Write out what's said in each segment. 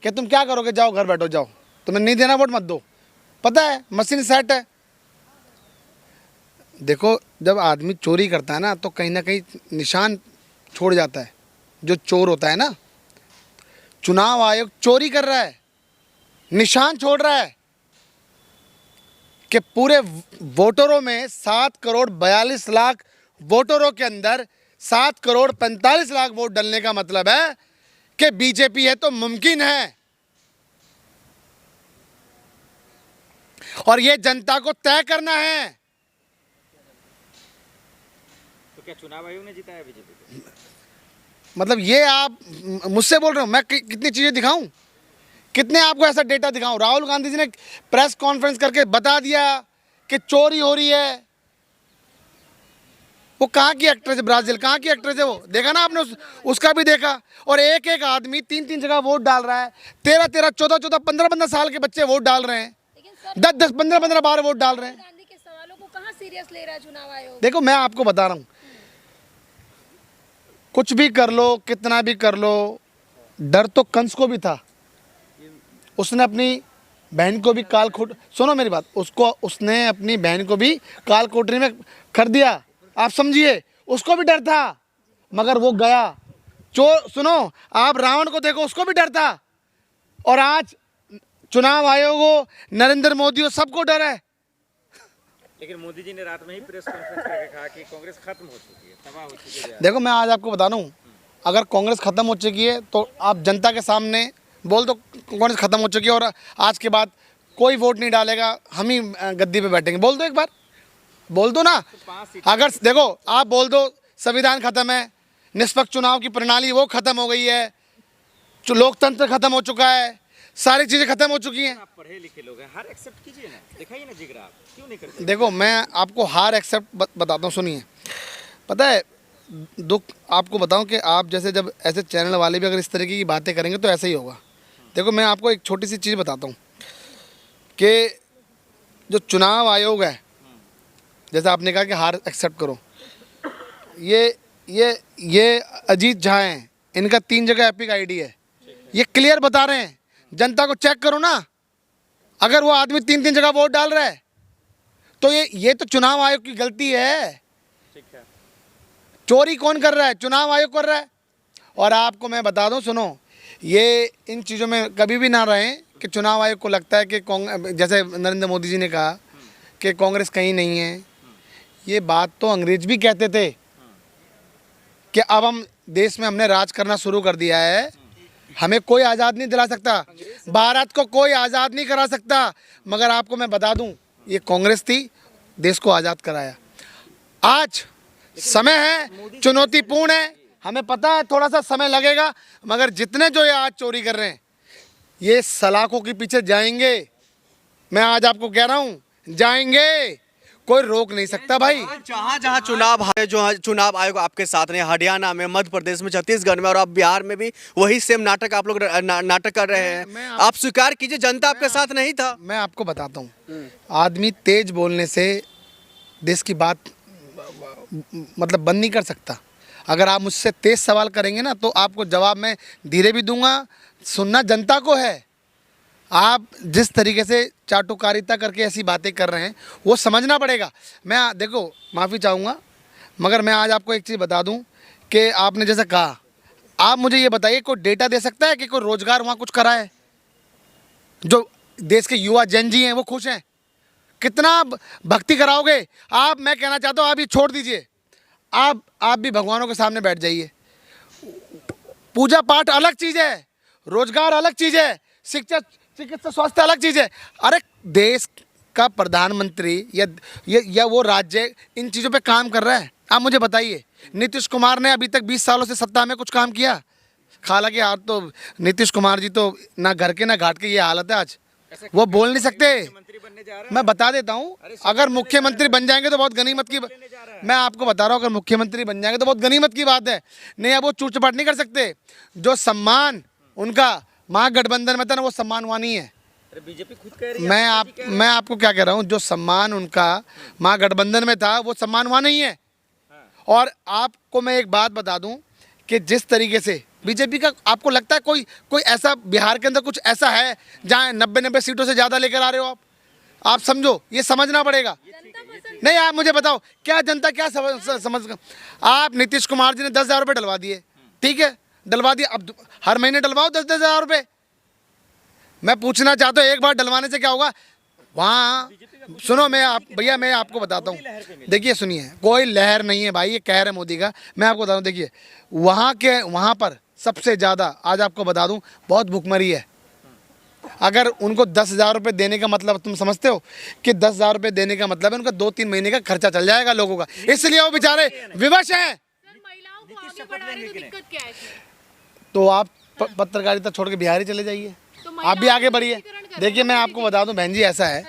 कि तुम क्या करोगे, जाओ घर बैठो, जाओ, तुम्हें नहीं देना वोट मत दो, पता है मशीन सेट है। देखो जब आदमी चोरी करता है ना तो कहीं ना कहीं निशान छोड़ जाता है, जो चोर होता है ना। चुनाव आयोग चोरी कर रहा है, निशान छोड़ रहा है कि पूरे वोटरों में 7,42,00,000 वोटरों के अंदर 7,45,00,000 वोट डलने का मतलब है कि बीजेपी है तो मुमकिन है। और ये जनता को तय करना है। तो क्या चुनाव आयोग ने जिताया बीजेपी को? मतलब ये आप मुझसे बोल रहे हो, मैं कितनी चीजें दिखाऊं, कितने आपको ऐसा डेटा दिखाऊं। राहुल गांधी जी ने प्रेस कॉन्फ्रेंस करके बता दिया कि चोरी हो रही है। वो कहाँ की एक्ट्रेस है, ब्राजील कहाँ की एक्ट्रेस है, वो देखा ना आपने, उसका भी देखा। और एक एक आदमी 3-3 जगह वोट डाल रहा है, 13-13, 14-14, 15-15 साल के बच्चे वोट डाल रहे हैं, 10-10, 15-15 बार वोट डाल रहे हैं। गांधी के सवालों को कहाँ सीरियस ले रहा है चुनाव आयोग? देखो मैं आपको बता रहा हूँ, कुछ भी कर लो, कितना भी कर लो, डर तो कंस को भी था। उसने अपनी बहन को भी काल कोट, सुनो मेरी बात, उसने अपनी बहन को भी काल कोठरी में कर दिया, आप समझिए, उसको भी डर था, मगर वो गया। सुनो, आप रावण को देखो, उसको भी डर था। और आज चुनाव आयोग हो, नरेंद्र मोदी हो, सबको डर है। लेकिन मोदी जी ने रात में ही प्रेस कॉन्फ्रेंस करके कहा कि कांग्रेस खत्म हो चुकी है, तबाह हो चुकी है। देखो मैं आज आपको बता रहा हूँ, अगर कांग्रेस खत्म हो चुकी है तो आप जनता के सामने बोल दो कांग्रेस खत्म हो चुकी है और आज के बाद कोई वोट नहीं डालेगा, हम ही गद्दी पे बैठेंगे, बोल दो एक बार, बोल दो ना। अगर देखो आप बोल दो संविधान खत्म है, निष्पक्ष चुनाव की प्रणाली वो खत्म हो गई है, जो लोकतंत्र खत्म हो चुका है, सारी चीजें खत्म हो चुकी हैं। आप पढ़े लिखे लोग हैं, हार एक्सेप्ट कीजिए ना, दिखाइए ना जिगरा, आप क्यों नहीं करते? देखो मैं आपको हार एक्सेप्ट बताता हूँ, सुनिए। पता है दुख आपको बताऊं कि आप जैसे जब ऐसे चैनल वाले भी अगर इस तरीके की बातें करेंगे तो ऐसा ही होगा। देखो मैं आपको एक छोटी सी चीज़ बताता हूँ कि जो चुनाव आयोग है, जैसे आपने कहा कि हार एक्सेप्ट करो, ये अजीत झा हैं, इनका 3 जगह एपिक आईडी है, ये क्लियर बता रहे हैं, जनता को चेक करो ना। अगर वो आदमी 3-3 जगह वोट डाल रहा है तो ये तो चुनाव आयोग की गलती है। ठीक है, चोरी कौन कर रहा है? चुनाव आयोग कर रहा है। और आपको मैं बता दूं, सुनो, ये इन चीज़ों में कभी भी ना रहें कि चुनाव आयोग को लगता है कि जैसे नरेंद्र मोदी जी ने कहा कि कांग्रेस कहीं नहीं है। ये बात तो अंग्रेज भी कहते थे कि अब हम देश में हमने राज करना शुरू कर दिया है, हमें कोई आज़ाद नहीं दिला सकता, भारत को कोई आज़ाद नहीं करा सकता। मगर आपको मैं बता दूं, ये कांग्रेस थी, देश को आज़ाद कराया। आज समय है, चुनौतीपूर्ण है, हमें पता है थोड़ा सा समय लगेगा, मगर जितने जो ये आज चोरी कर रहे हैं ये सलाखों के पीछे जाएंगे। मैं आज आपको कह रहा हूँ, जाएंगे, कोई रोक नहीं सकता भाई। जहाँ जहाँ चुनाव है, जो चुनाव आयोग आपके साथ ने, हरियाणा में, मध्य प्रदेश में, छत्तीसगढ़ में और अब बिहार में भी वही सेम नाटक आप लोग नाटक कर रहे हैं। आप स्वीकार कीजिए, जनता आपके साथ नहीं था। मैं आपको बताता हूँ, आदमी तेज बोलने से देश की बात मतलब बंद नहीं कर सकता। अगर आप मुझसे तेज सवाल करेंगे ना तो आपको जवाब मैं धीरे भी दूंगा, सुनना जनता को है। आप जिस तरीके से चाटुकारिता करके ऐसी बातें कर रहे हैं वो समझना पड़ेगा। मैं देखो माफ़ी चाहूँगा, मगर मैं आज आपको एक चीज़ बता दूं कि आपने जैसा कहा, आप मुझे ये बताइए कोई डेटा दे सकता है कि कोई रोज़गार वहाँ कुछ करा है? जो देश के युवा जन जी हैं वो खुश हैं? कितना भक्ति कराओगे आप? मैं कहना चाहता हूँ आप ये छोड़ दीजिए, आप भी भगवानों के सामने बैठ जाइए। पूजा पाठ अलग चीज़ है, रोजगार अलग चीज़ है, शिक्षा, चिकित्सा, स्वास्थ्य अलग चीज़ है। अरे देश का प्रधानमंत्री या वो राज्य इन चीज़ों पे काम कर रहा है। आप मुझे बताइए, नीतीश कुमार ने अभी तक 20 सालों से सत्ता में कुछ काम किया? हालांकि आज तो नीतीश कुमार जी तो ना घर के ना घाट के ये हालत है आज, वो बोल नहीं सकते। मैं बता देता हूँ, अगर मुख्यमंत्री बन जाएंगे तो बहुत गनीमत की, मैं आपको बता रहा हूँ, अगर मुख्यमंत्री बन जाएंगे तो बहुत गनीमत की बात है। नहीं, अब वो चूट-चपाट नहीं कर सकते। जो सम्मान उनका महागठबंधन में था ना, वो सम्मान वहाँ नहीं है। बीजेपी खुद कह रही है। मैं आपको क्या कह रहा हूँ, जो सम्मान उनका महागठबंधन में था वो सम्मान वहाँ नहीं है। और आपको मैं एक बात बता दूँ कि जिस तरीके से बीजेपी का आपको लगता है कोई ऐसा बिहार के अंदर कुछ ऐसा है जहाँ 90 सीटों से ज़्यादा लेकर आ रहे हो आप समझो, ये समझना पड़ेगा। नहीं आप मुझे बताओ क्या जनता क्या समझ आप नीतीश कुमार जी ने 10,000 रुपये डलवा दिए, ठीक है, डलवा दिए, अब हर महीने डलवाओ 10,000 रुपये। मैं पूछना चाहता हूँ एक बार डलवाने से क्या होगा वहाँ। सुनो भैया मैं आपको बताता हूँ, देखिए सुनिए, कोई लहर नहीं है भाई, ये कहर है मोदी का। मैं आपको बता दूँ, देखिए वहाँ पर सबसे ज़्यादा आज आपको बता दूँ बहुत भुखमरी है। अगर उनको 10,000 रुपये देने का मतलब तुम समझते हो कि 10,000 रुपये देने का मतलब है उनका 2-3 महीने का खर्चा चल जाएगा लोगों का, इसलिए वो बेचारे विवश हैं। महिलाओं को आगे बढ़ाने की दिक्कत क्या है? तो आप पत्रकारिता छोड़ के बिहार ही चले जाइए, आप भी आगे बढ़िए। देखिए मैं आपको बता दूं बहन जी, ऐसा है,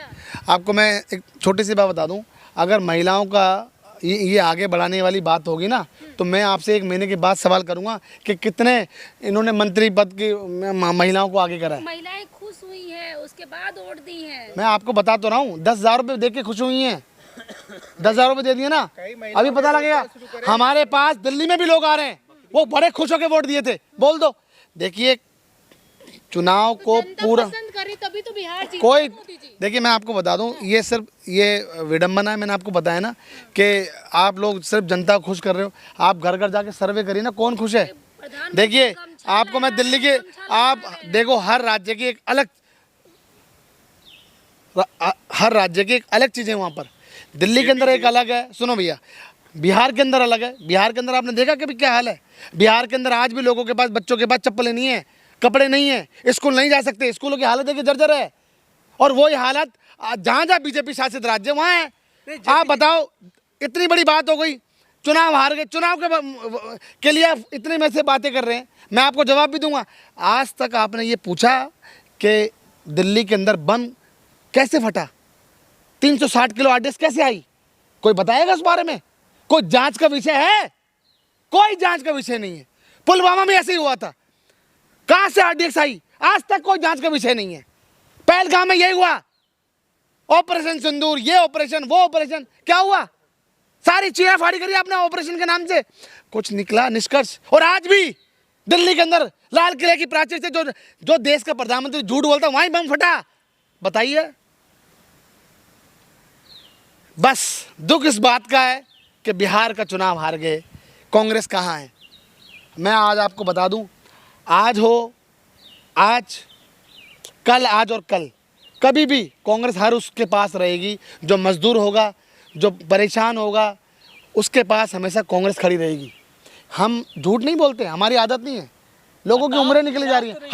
आपको मैं एक छोटी सी बात बता दूं, अगर महिलाओं का ये आगे बढ़ाने वाली बात होगी ना, तो मैं आपसे 1 महीने के बाद सवाल करूंगा कि कितने इन्होंने मंत्री पद की महिलाओं को आगे करा है। महिलाएं खुश हुई हैं, उसके बाद वोट दी हैं। मैं आपको बता तो रहा हूँ, 10,000 रुपये दे के खुश हुई हैं। 10,000 रुपये दे दिए ना, अभी पता लगेगा। हमारे पास दिल्ली में भी लोग आ रहे हैं, वो बड़े खुश होकर वोट दिए थे, बोल दो। देखिए चुनाव को पूरा पसंद करी तभी तो बिहार जीता कोई, मोदी जी। देखिए मैं आपको बता दूं, ये सिर्फ ये विडम्बना है। मैंने आपको बताया ना कि आप लोग सिर्फ जनता को खुश कर रहे हो। आप घर घर जाके सर्वे करिए ना, कौन खुश है। देखिए आपको मैं दिल्ली के, आप देखो हर राज्य की एक अलग चीज़ है वहाँ पर। दिल्ली के अंदर एक अलग है, सुनो भैया, बिहार के अंदर अलग है। बिहार के अंदर आपने देखा कि क्या हाल है। बिहार के अंदर आज भी लोगों के पास, बच्चों के पास चप्पलें नहीं है, कपड़े नहीं है, स्कूल नहीं जा सकते, स्कूलों की हालत देखिए जर्जर है। और वही हालत जहाँ जहाँ बीजेपी शासित राज्य वहाँ है। आप बताओ, इतनी बड़ी बात हो गई, चुनाव हार गए, चुनाव के लिए आप इतने में से बातें कर रहे हैं। मैं आपको जवाब भी दूंगा, आज तक आपने ये पूछा कि दिल्ली के अंदर बम कैसे फटा, 360 किलो आरडीएक्स कैसे आई, कोई बताएगा उस बारे में? कोई जांच का विषय है? कोई जांच का विषय नहीं है। पुलवामा में ऐसे ही हुआ था, कहां से आरडीएक्स आई, आज तक कोई जांच का विषय नहीं है। पहलगाम में यही हुआ, ऑपरेशन सिंदूर, ये ऑपरेशन, वो ऑपरेशन, क्या हुआ? सारी चीरा फाड़ी करी आपने ऑपरेशन के नाम से, कुछ निकला निष्कर्ष? और आज भी दिल्ली के अंदर लाल किले की प्राचीर से जो देश का प्रधानमंत्री झूठ बोलता वहीं बम फटा। बताइए, बस दुख इस बात का है कि बिहार का चुनाव हार गए, कांग्रेस कहाँ है। मैं आज आपको बता दूं, आज और कल कभी भी कांग्रेस हर उसके पास रहेगी जो मजदूर होगा, जो परेशान होगा, उसके पास हमेशा कांग्रेस खड़ी रहेगी। हम झूठ नहीं बोलते, हमारी आदत नहीं है। लोगों की उम्रें निकली जा रही हैं।